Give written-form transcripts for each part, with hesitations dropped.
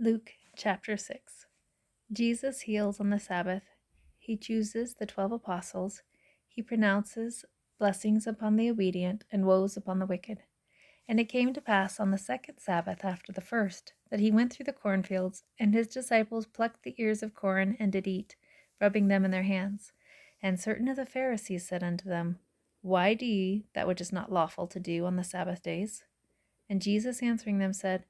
Luke chapter 6. Jesus heals on the Sabbath. He chooses the 12 apostles. He pronounces blessings upon the obedient and woes upon the wicked. And it came to pass on the second Sabbath after the first, that he went through the cornfields, and his disciples plucked the ears of corn and did eat, rubbing them in their hands. And certain of the Pharisees said unto them, Why do ye that which is not lawful to do on the Sabbath days? And Jesus answering them said,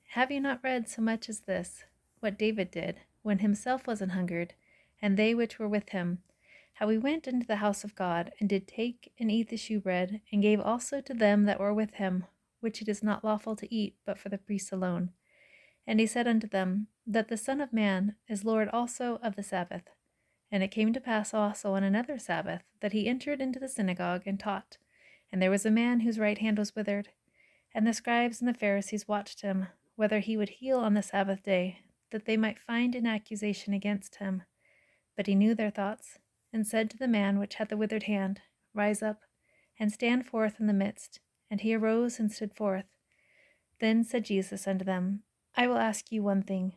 Have you not read so much as this, what David did, when himself was an hungered, and they which were with him, how he went into the house of God, and did take and eat the shewbread, and gave also to them that were with him, which it is not lawful to eat, but for the priests alone. And he said unto them, that the Son of Man is Lord also of the Sabbath. And it came to pass also on another Sabbath, that he entered into the synagogue and taught. And there was a man whose right hand was withered. And the scribes and the Pharisees watched him, whether he would heal on the Sabbath day, that they might find an accusation against him. But he knew their thoughts, and said to the man which had the withered hand, Rise up, and stand forth in the midst. And he arose and stood forth. Then said Jesus unto them, I will ask you one thing.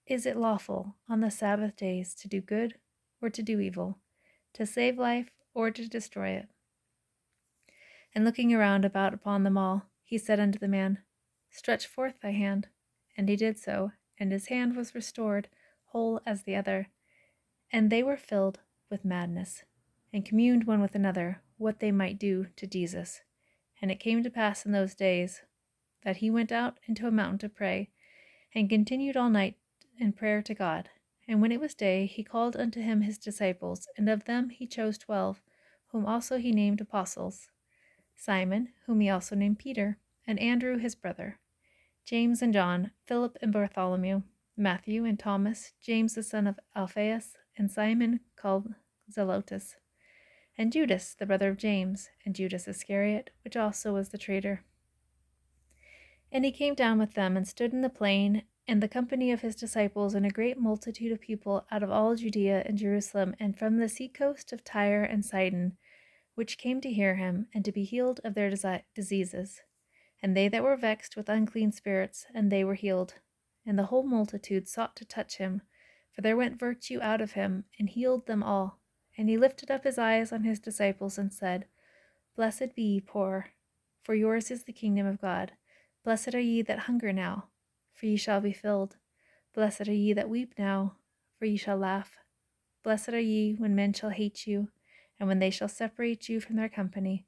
Is it lawful on the Sabbath days to do good, or to do evil, to save life, or to destroy it? And looking around about upon them all, he said unto the man, Stretch forth thy hand. And he did so, and his hand was restored, whole as the other. And they were filled with madness, and communed one with another what they might do to Jesus. And it came to pass in those days that he went out into a mountain to pray, and continued all night in prayer to God. And when it was day, he called unto him his disciples, and of them he chose 12, whom also he named apostles: Simon, whom he also named Peter, and Andrew his brother, James and John, Philip and Bartholomew, Matthew and Thomas, James the son of Alphaeus, and Simon called Zelotes, and Judas the brother of James, and Judas Iscariot, which also was the traitor. And he came down with them, and stood in the plain, and the company of his disciples, and a great multitude of people out of all Judea and Jerusalem, and from the sea coast of Tyre and Sidon, which came to hear him, and to be healed of their diseases. And they that were vexed with unclean spirits, and they were healed. And the whole multitude sought to touch him, for there went virtue out of him, and healed them all. And he lifted up his eyes on his disciples, and said, Blessed be ye poor, for yours is the kingdom of God. Blessed are ye that hunger now, for ye shall be filled. Blessed are ye that weep now, for ye shall laugh. Blessed are ye when men shall hate you, and when they shall separate you from their company,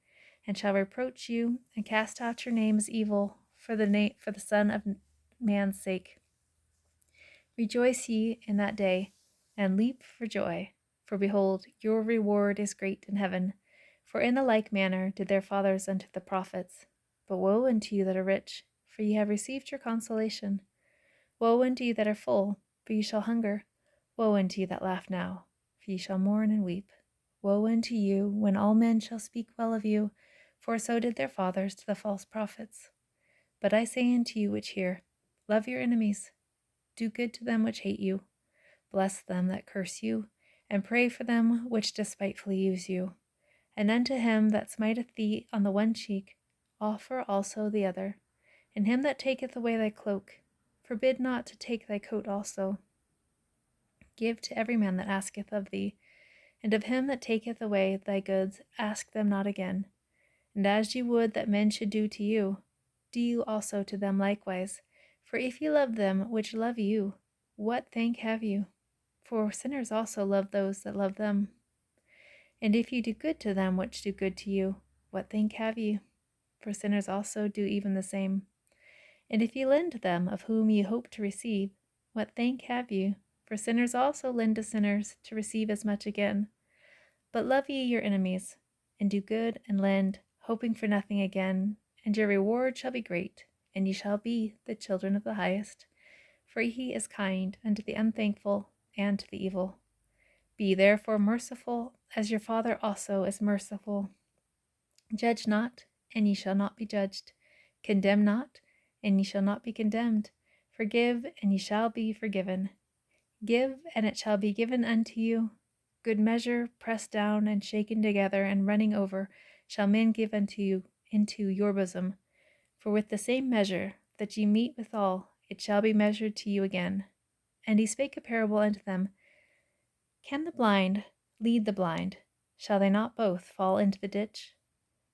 and shall reproach you, and cast out your name as evil for the Son of Man's sake. Rejoice ye in that day, and leap for joy, for behold, your reward is great in heaven. For in the like manner did their fathers unto the prophets. But woe unto you that are rich, for ye have received your consolation. Woe unto you that are full, for ye shall hunger. Woe unto you that laugh now, for ye shall mourn and weep. Woe unto you when all men shall speak well of you, for so did their fathers to the false prophets. But I say unto you which hear, love your enemies, do good to them which hate you, bless them that curse you, and pray for them which despitefully use you. And unto him that smiteth thee on the one cheek, offer also the other. And him that taketh away thy cloak, forbid not to take thy coat also. Give to every man that asketh of thee, and of him that taketh away thy goods ask them not again. And as ye would that men should do to you, do you also to them likewise. For if ye love them which love you, what thank have you? For sinners also love those that love them. And if ye do good to them which do good to you, what thank have ye? For sinners also do even the same. And if ye lend to them of whom ye hope to receive, what thank have ye? For sinners also lend to sinners to receive as much again. But love ye your enemies, and do good, and lend, hoping for nothing again, and your reward shall be great, and ye shall be the children of the highest. For he is kind unto the unthankful and to the evil. Be therefore merciful, as your Father also is merciful. Judge not, and ye shall not be judged. Condemn not, and ye shall not be condemned. Forgive, and ye shall be forgiven. Give, and it shall be given unto you. Good measure, pressed down, and shaken together, and running over, shall men give unto you into your bosom. For with the same measure that ye mete withal, it shall be measured to you again. And he spake a parable unto them. Can the blind lead the blind? Shall they not both fall into the ditch?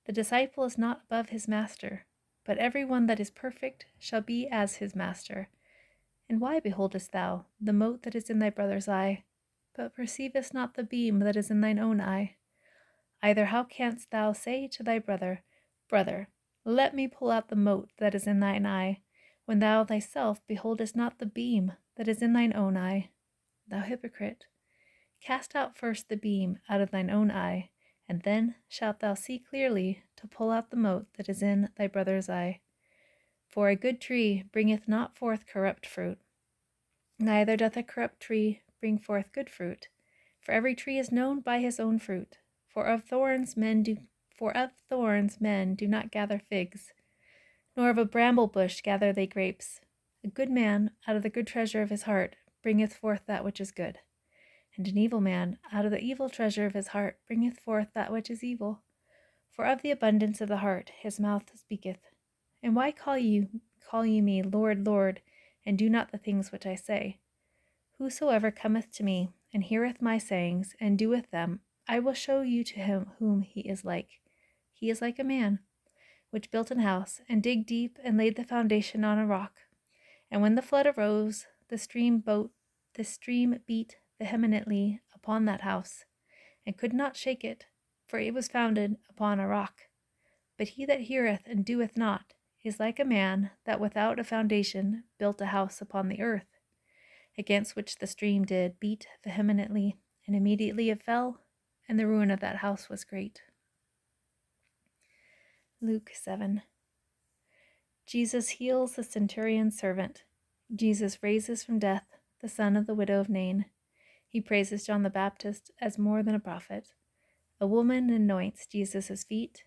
The disciple is not above his master, but every one that is perfect shall be as his master. And why beholdest thou the mote that is in thy brother's eye, but perceivest not the beam that is in thine own eye? Either how canst thou say to thy brother, Brother, let me pull out the mote that is in thine eye, when thou thyself beholdest not the beam that is in thine own eye? Thou hypocrite, cast out first the beam out of thine own eye, and then shalt thou see clearly to pull out the mote that is in thy brother's eye. For a good tree bringeth not forth corrupt fruit, neither doth a corrupt tree bring forth good fruit. For every tree is known by his own fruit. For of thorns men do not gather figs, nor of a bramble bush gather they grapes. A good man out of the good treasure of his heart bringeth forth that which is good, and an evil man out of the evil treasure of his heart bringeth forth that which is evil. For of the abundance of the heart his mouth speaketh. And why call ye me Lord, Lord, and do not the things which I say? Whosoever cometh to me, and heareth my sayings, and doeth them, I will show you to him whom he is like. He is like a man, which built an house, and digged deep, and laid the foundation on a rock. And when the flood arose, the stream beat vehemently upon that house, and could not shake it, for it was founded upon a rock. But he that heareth and doeth not is like a man that without a foundation built a house upon the earth, against which the stream did beat vehemently, and immediately it fell, and the ruin of that house was great. Luke 7. Jesus heals the centurion's servant. Jesus raises from death the son of the widow of Nain. He praises John the Baptist as more than a prophet. A woman anoints Jesus' feet,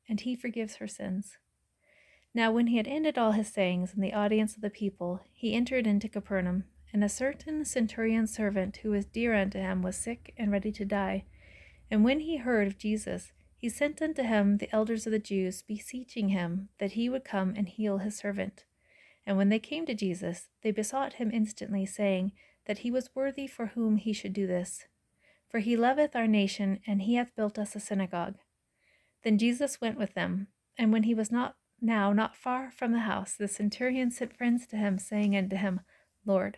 and he forgives her sins. Now when he had ended all his sayings in the audience of the people, he entered into Capernaum. And a certain centurion's servant who was dear unto him was sick and ready to die. And when he heard of Jesus, he sent unto him the elders of the Jews, beseeching him that he would come and heal his servant. And when they came to Jesus, they besought him instantly, saying that he was worthy for whom he should do this. For he loveth our nation, and he hath built us a synagogue. Then Jesus went with them, and when he was not far from the house, the centurion sent friends to him, saying unto him, Lord,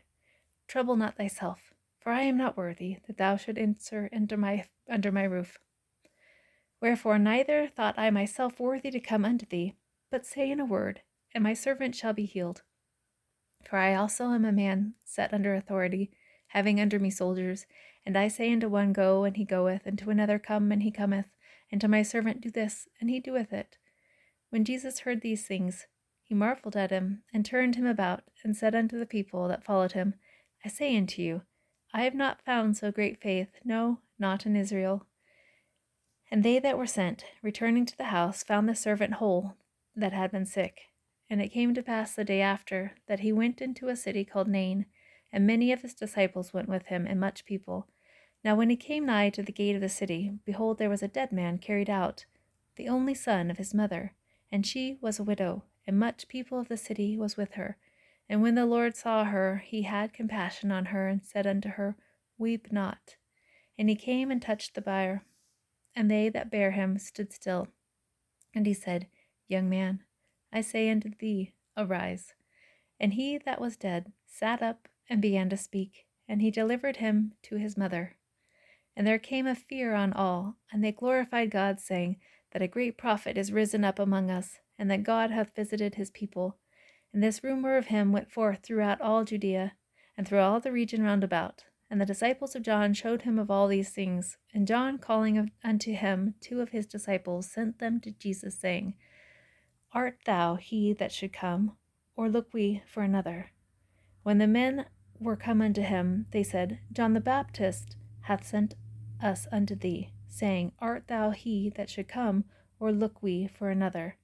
trouble not thyself, for I am not worthy that thou should enter under my roof. Wherefore neither thought I myself worthy to come unto thee, but say in a word, and my servant shall be healed. For I also am a man set under authority, having under me soldiers, and I say unto one, Go, and he goeth, and to another, Come, and he cometh, and to my servant, Do this, and he doeth it. When Jesus heard these things, he marveled at him, and turned him about, and said unto the people that followed him, I say unto you, I have not found so great faith, no, not in Israel. And they that were sent, returning to the house, found the servant whole that had been sick. And it came to pass the day after, that he went into a city called Nain, and many of his disciples went with him, and much people. Now when he came nigh to the gate of the city, behold, there was a dead man carried out, the only son of his mother, and she was a widow, and much people of the city was with her. And when the Lord saw her, he had compassion on her, and said unto her, Weep not. And he came and touched the bier, and they that bare him stood still. And he said, Young man, I say unto thee, arise. And he that was dead sat up and began to speak, and he delivered him to his mother. And there came a fear on all, and they glorified God, saying that a great prophet is risen up among us, and that God hath visited his people. And this rumor of him went forth throughout all Judea, and through all the region round about. And the disciples of John showed him of all these things. And John, calling unto him 2 of his disciples, sent them to Jesus, saying, Art thou he that should come, or look we for another? When the men were come unto him, they said, John the Baptist hath sent us unto thee, saying, Art thou he that should come, or look we for another?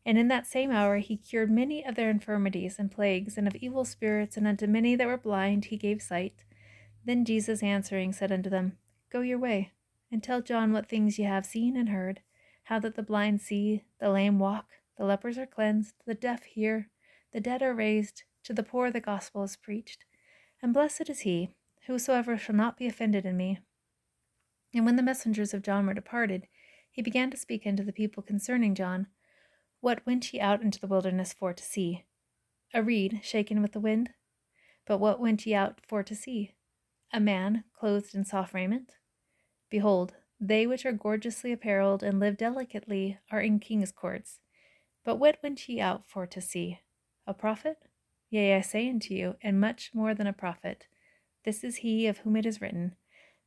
And in that same hour he cured many of their infirmities and plagues, and of evil spirits, and unto many that were blind he gave sight. Then Jesus answering said unto them, Go your way, and tell John what things ye have seen and heard, how that the blind see, the lame walk, the lepers are cleansed, the deaf hear, the dead are raised, To the poor the gospel is preached. And blessed is he, whosoever shall not be offended in me. And when the messengers of John were departed, he began to speak unto the people concerning John. What went ye out into the wilderness for to see? A reed shaken with the wind? But what went ye out for to see? A man clothed in soft raiment? Behold, they which are gorgeously apparelled and live delicately are in king's courts. But what went ye out for to see? A prophet? Yea, I say unto you, and much more than a prophet. This is he of whom it is written,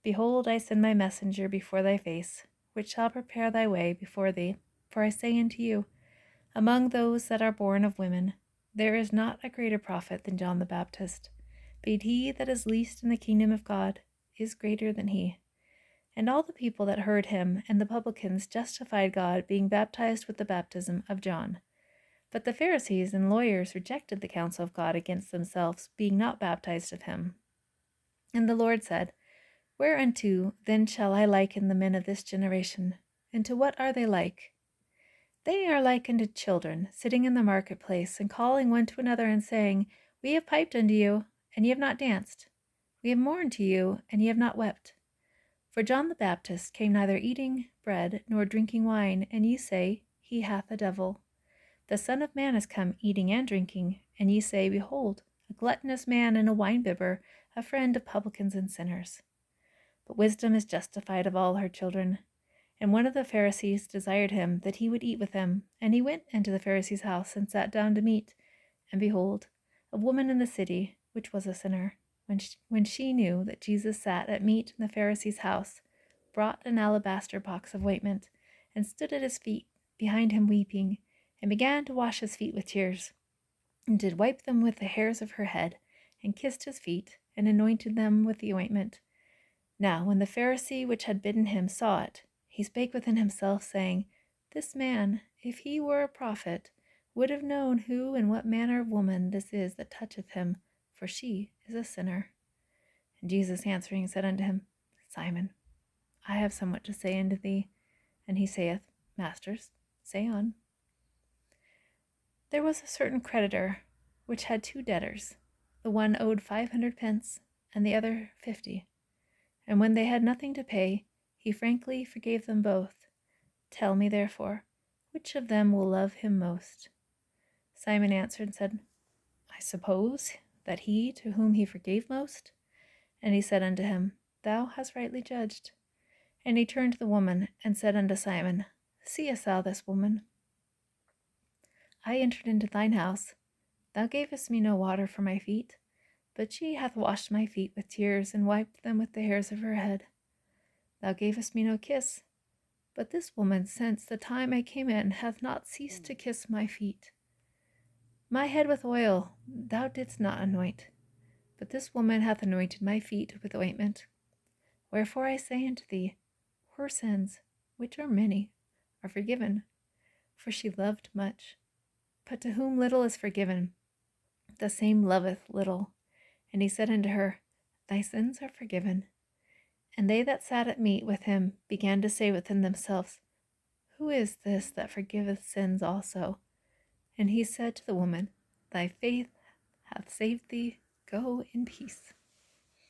Behold, I send my messenger before thy face, which shall prepare thy way before thee. For I say unto you, among those that are born of women, there is not a greater prophet than John the Baptist. But he that is least in the kingdom of God is greater than he. And all the people that heard him and the publicans justified God, being baptized with the baptism of John. But the Pharisees and lawyers rejected the counsel of God against themselves, being not baptized of him. And the Lord said, Whereunto then shall I liken the men of this generation? And to what are they like? They are like unto children, sitting in the marketplace, and calling one to another, and saying, We have piped unto you, and ye have not danced. We have mourned to you, and ye have not wept. For John the Baptist came neither eating bread nor drinking wine, and ye say, He hath a devil. The Son of Man is come eating and drinking, and ye say, Behold, a gluttonous man and a winebibber, a friend of publicans and sinners. But wisdom is justified of all her children. And one of the Pharisees desired him that he would eat with him, and he went into the Pharisee's house and sat down to meat. And behold, a woman in the city, which was a sinner, when she knew that Jesus sat at meat in the Pharisee's house, brought an alabaster box of ointment, and stood at his feet behind him weeping, and began to wash his feet with tears, and did wipe them with the hairs of her head, and kissed his feet, and anointed them with the ointment. Now when the Pharisee which had bidden him saw it, he spake within himself, saying, This man, if he were a prophet, would have known who and what manner of woman this is that toucheth him, for she is a sinner. And Jesus answering said unto him, Simon, I have somewhat to say unto thee. And he saith, Masters, say on. There was a certain creditor which had 2 debtors. The one owed 500 pence, and the other 50. And when they had nothing to pay, he frankly forgave them both. Tell me, therefore, which of them will love him most? Simon answered and said, I suppose that he to whom he forgave most. And he said unto him, Thou hast rightly judged. And he turned to the woman, and said unto Simon, Seest thou this woman? I entered into thine house. Thou gavest me no water for my feet, but she hath washed my feet with tears, and wiped them with the hairs of her head. Thou gavest me no kiss, but this woman since the time I came in hath not ceased to kiss my feet. My head with oil thou didst not anoint, but this woman hath anointed my feet with ointment. Wherefore I say unto thee, her sins, which are many, are forgiven, for she loved much. But to whom little is forgiven, the same loveth little. And he said unto her, Thy sins are forgiven. And they that sat at meat with him began to say within themselves, Who is this that forgiveth sins also? And he said to the woman, Thy faith hath saved thee. Go in peace.